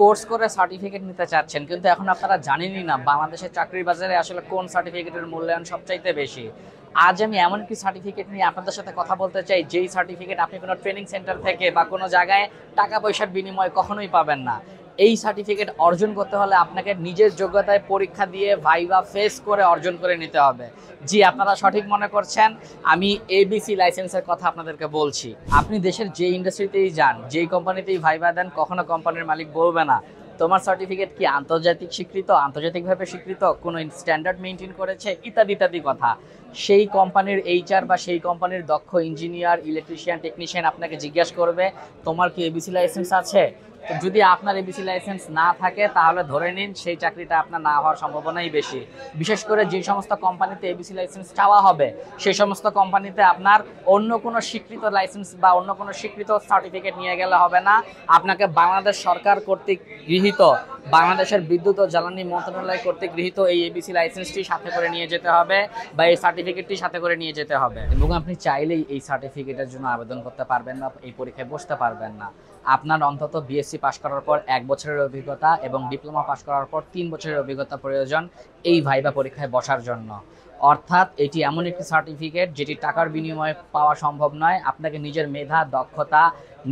Course করে certificate নিতে চাচ্ছেন, কিন্তু এখন আপনারা জানেনই না বাংলাদেশের চাকরির বাজারে আসলে কোন সার্টিফিকেটের মূল্যায়ন সবচাইতে বেশি। আজ আমি এমন একটি সার্টিফিকেট নিয়ে আপনাদের সাথে কথা বলতে চাই, যেই সার্টিফিকেট আপনি কোনো ট্রেনিং সেন্টার থেকে বা কোনো জায়গায় টাকা পয়সার বিনিময়ে কখনোই পাবেন না। এই সার্টিফিকেট অর্জন করতে হলে আপনাকে নিজের যোগ্যতায় পরীক্ষা দিয়ে ভাইভা ফেস করে অর্জন করে নিতে হবে। জি, আপনারা সঠিক মনে করছেন, আমি এবিসি লাইসেন্সের কথা আপনাদেরকে বলছি। আপনি দেশের যে ইন্ডাস্ট্রিতেই যান, যেই কোম্পানিতেই ভাইভা দেন, কখনো কোম্পানির মালিক বলবে না তোমার সার্টিফিকেট কি আন্তর্জাতিক স্বীকৃত, আন্তর্জাতিকভাবে স্বীকৃত, কোনো স্ট্যান্ডার্ড মেনটেন করেছে, ইত্যাদি ইত্যাদি কথা। সেই কোম্পানির এইচআর বা সেই কোম্পানির দক্ষ ইঞ্জিনিয়ার, ইলেকট্রিশিয়ান, টেকনিশিয়ান আপনাকে জিজ্ঞাসা করবে তোমার কি এবিসি লাইসেন্স আছে। তো যদি আপনার এবিসি লাইসেন্স না থাকে তাহলে ধরে নিন সেই চাকরিটা আপনার না হওয়ার সম্ভাবনাই বেশি। বিশেষ করে যে সমস্ত কোম্পানিতে এবিসি লাইসেন্স চাওয়া হবে সেই সমস্ত কোম্পানিতে আপনার অন্য কোনো স্বীকৃত লাইসেন্স বা অন্য কোনো স্বীকৃত সার্টিফিকেট নিয়ে গেলে হবে না। আপনাকে বাংলাদেশ সরকার কর্তৃক গৃহীত, বাংলাদেশের বিদ্যুৎ ও জ্বালানি মন্ত্রণালয় কর্তৃক গৃহীত এই এবিসি লাইসেন্সটি সাথে করে নিয়ে যেতে হবে বা এই সার্টিফিকেটটি সাথে করে নিয়ে যেতে হবে। এবং আপনি চাইলেই এই সার্টিফিকেটের জন্য আবেদন করতে পারবেন না, এই পরীক্ষায় বসতে পারবেন না। আপনার অন্তত বিএসসি পাশ করার পর 1 বছরের অভিজ্ঞতা এবং ডিপ্লোমা পাশ করার পর 3 বছরের অভিজ্ঞতা প্রয়োজন এই ভাইভা পরীক্ষায় বসার জন্য। অর্থাৎ এটি এমন একটি সার্টিফিকেট যেটি টাকার বিনিময়ে পাওয়া সম্ভব নয়। আপনাকে নিজের মেধা, দক্ষতা,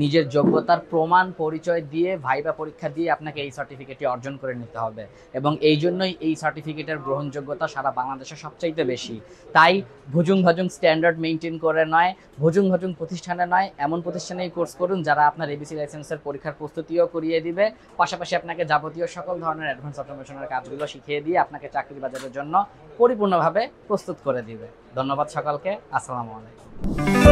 নিজের যোগ্যতার প্রমাণ পরিচয় দিয়ে ভাইভা পরীক্ষা দিয়ে আপনাকে এই সার্টিফিকেটটি অর্জন করে নিতে হবে। এবং এই জন্যই এই সার্টিফিকেটের গ্রহণযোগ্যতা সারা বাংলাদেশে সবচাইতে বেশি। তাই ভুজুং ভাজুং স্ট্যান্ডার্ড মেনটেন করে নয়, ভুজুং ভাজুং প্রতিষ্ঠানে নয়, এমন প্রতিষ্ঠানেই কোর্স করুন যারা আপনার এবিসি লাইসেন্সের পরীক্ষার প্রস্তুতিও করিয়ে দিবে, পাশাপাশি আপনাকে যাবতীয় সকল ধরনের অ্যাডভান্স অটোমেশনের কাজগুলো শিখিয়ে দিয়ে আপনাকে চাকরি বাজারের জন্য পরিপূর্ণভাবে প্রস্তুত করে দিবে। ধন্যবাদ সকলকে। আসসালামু আলাইকুম।